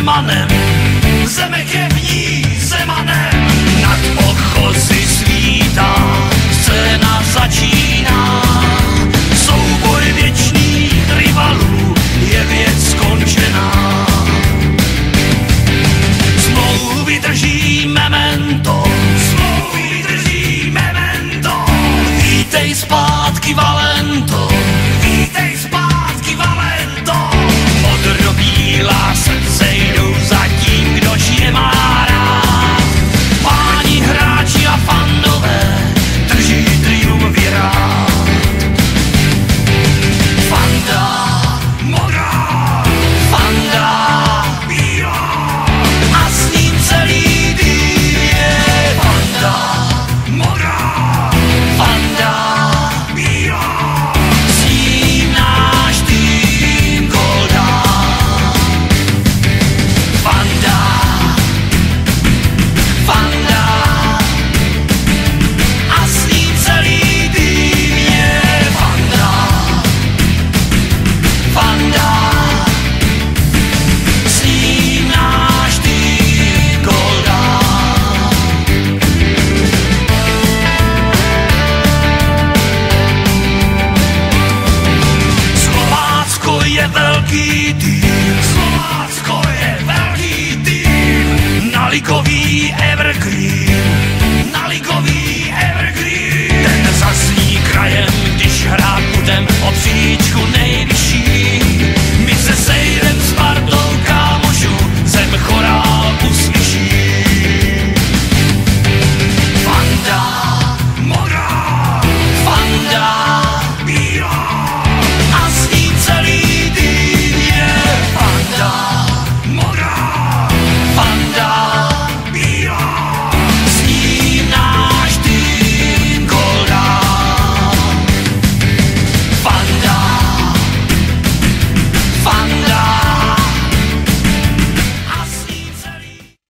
Zemanem, zemek je v ní Zemanem. Nad ochozy svítá, scéna začíná, souboj věčných rivalů je věc skončená. Smlouvy drží memento, smlouvy drží memento. Vítej zpátky Valento, vítej zpátky Valento. Modrobílá srdce jdou za tím, kdož je má rád. Páni hráči a fandové drží triumfy rád. Fanda modrá, fanda bílá a s ním celý tým je. Fanda modrá, fanda bílá, s ním náš tým gól dá. Fanda, fanda a s ním celý tým je. Fanda, fanda, s ním náš tým gól dá. Slovácko je velký tým, Slovácko je velký tým, nalikový evergreen.